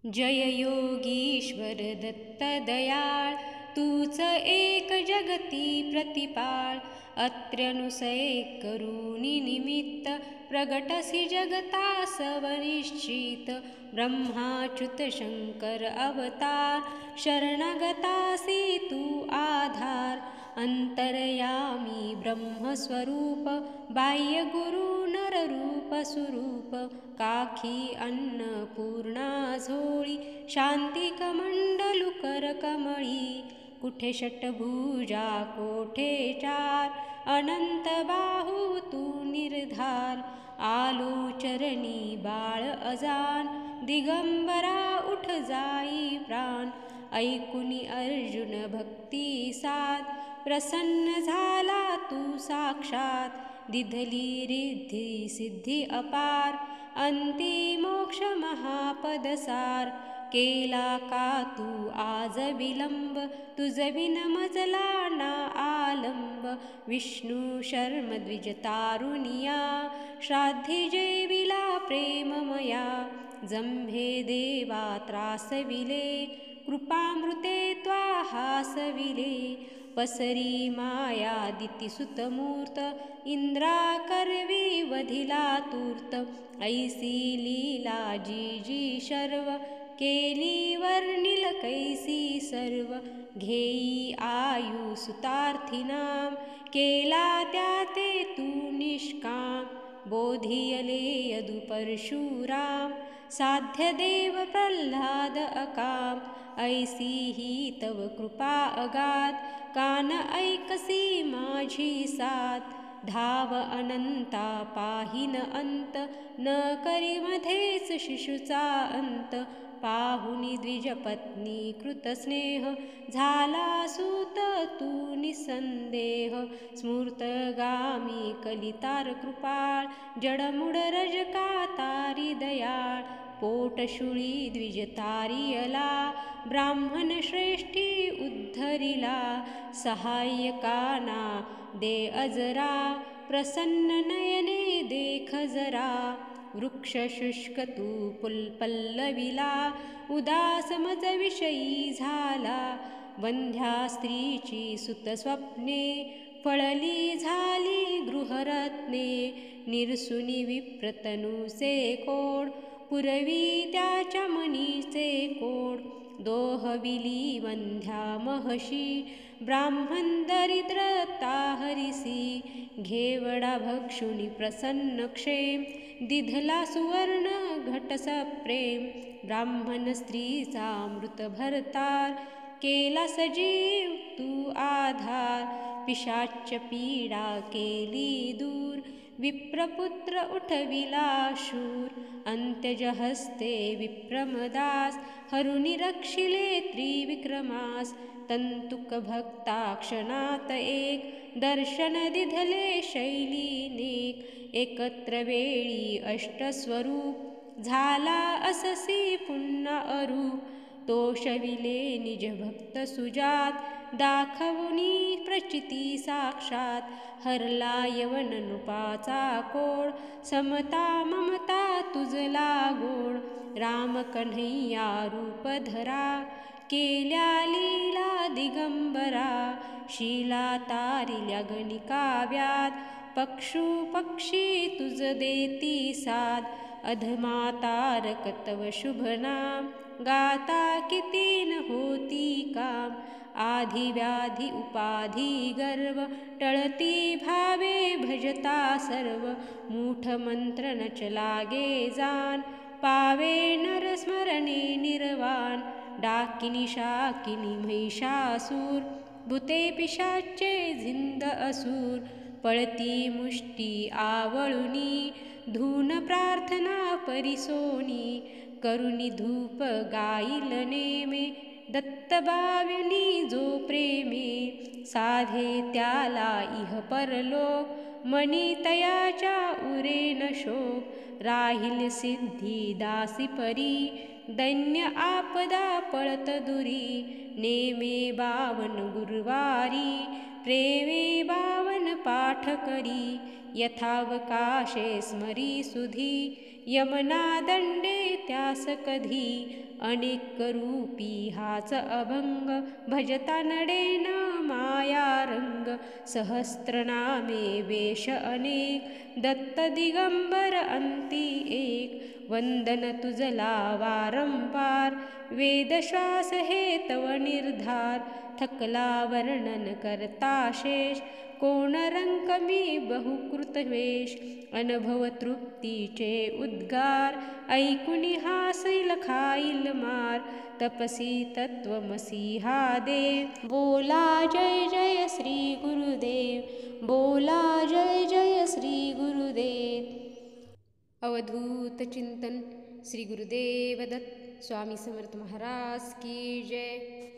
जय योगीश्वर दत्त दयाळ, तूच एक जगती प्रतिपाळ. अत्र्यनुसये करुनी निमित्त, प्रगटसी जगतास वनिश्चित. ब्रह्माच्युत शंकर अवतार, शरणगतासी तू आधार. अंतरयामी ब्रह्मस्वरूप, बाह्य गुरु नररूप सुरूप. काखी अन्नपूर्णा झोळी, शांती कमंडलू कर कमळी. कुठे षटभुजा कोठे चार, अनंत बाहू तू निर्धार. आलो चरणी बाळ अजान, दिगंबरा उठ जाई प्राण. ऐकुनी अर्जुन भक्ती साध, प्रसन्न झाला तू साक्षात. दिधली रिद्धी सिद्धी अपार, अंती मोक्ष महापदसार. केला का तू आज विलंब, तुझ बिन मजला ना आलंब. विष्णू शर्म द्विज तारुनिया, श्राद्धी जेविला प्रेममया. जंभे देवा त्रासविले, कृपामृते त्वा हासविले. पसरी माया दिती सुतमूर्त, इंद्रा करवी वधिला तूर्त. ऐसी लीला जी जी शर्व, केली वर्णिल कैसी सर्व. घेई आयु सुतार्थिनाम, केला त्या ते तू निष्काम. बोधियले यदु परशुराम, साध्य देव प्रल्हाद अकाम. ऐसी ही तव कृपा अगाध, कान ऐकसी माझी साथ. धाव अनंता पाहिन अंत, न करी मध्येच शिशुचा अंत. पाहुनी द्विजपत्नी कृतस्नेह, झाला सूत तू निसंदेह. स्मूर्तगामी कलितार कृपाळ, जडमुड रजका तारी दयाळ. पोटशुळी द्विज तारियला, ब्राह्मण श्रेष्ठी उद्धरिला. सहाय्यकाना दे अजरा, प्रसन्न नयने देख जरा. वृक्ष शुष्क तू पल्लविला, उदास मज विषयी झाला. वंध्या स्त्रीची सुत स्वप्ने, फळली झाली गृहरत्ने. निरसुनी विप्रतनुचे कोड, पुरवी त्याच्या मनीचे कोड. दोहविली वंध्या महशी, ब्राह्मण दरिद्रता हरिसी. घेवडा भक्षुनी प्रसन्न क्षेम, दिधला सुवर्ण घटसप्रेम. ब्राह्मण स्त्रीचा मृत भरतार, केला सजीव तू आधार. पिशाच्य पीडा केली दूर, विप्रपुत्र उठविला शूर. अंत्यज हस्ते विप्रमदास, हरुनी रक्षिले त्रिविक्रमास. तंतुक भक्ता क्षणात एक, दर्शन दिधले शैलीनेक. एकत्र वेळी अष्टस्वरूप, झाला अससी पुन्हा अरूप. तोषविले निज भक्त सुजात, दाखवुनी प्रचिती साक्षात. हरला यवन नृपाचा कोड, समता ममता तुझला गोड. राम कन्हैया रूप धरा, केल्या लीला दिगंबरा. शीला तारिल्या गणिकाव्यात, पक्षू पक्षी तुझ देती साद. अधमातारक तव शुभ नाम, गाता किती न होती काम. आधी व्याधी उपाधी गर्व, टळती भावे भजता सर्व. मूठ मंत्र नच लागे जान, पावे नर स्मरणे निर्वाण. डाकिनी शाकिनी महिषासूर, भूते पिशाचे झिंद असुर. पळती मुष्टी आवळुनी, धून प्रार्थना परिसोनी. करुणी धूप गाईल नेमे, दत्त बाविनी जो प्रेमे. साधे त्याला इह परलोक, मनी तयाच्या उरे न शोक. राहील सिद्धी दासी परी, दैन्य आपदा पळत दुरी. नेमे 52 गुरुवारी, प्रेमे 52 पाठ करी. यथावकाशे स्मरी सुधी यमना दंडे त्यास कधी अनेक रूपी हाच अभंग भजता नडेन माया रंग सहस्त्रनामे वेश अनेक दत्त दिगंबर अंती एक वंदन तुझला वारंवार वेदश्वास हे तव निर्धार थकला वर्णन करता शेष कोण रंकमी बहुकृत वेश अनुभव तृप्तीचे उद्गार ऐकुनी हासील खाईल मार तपसी तत्वमसी हा देव बोला जय जय श्री गुरुदेव बोला जय जय श्री गुरुदेव अवधूत चिंतन श्री गुरुदेव दत्त स्वामी समर्थ महाराज की जय।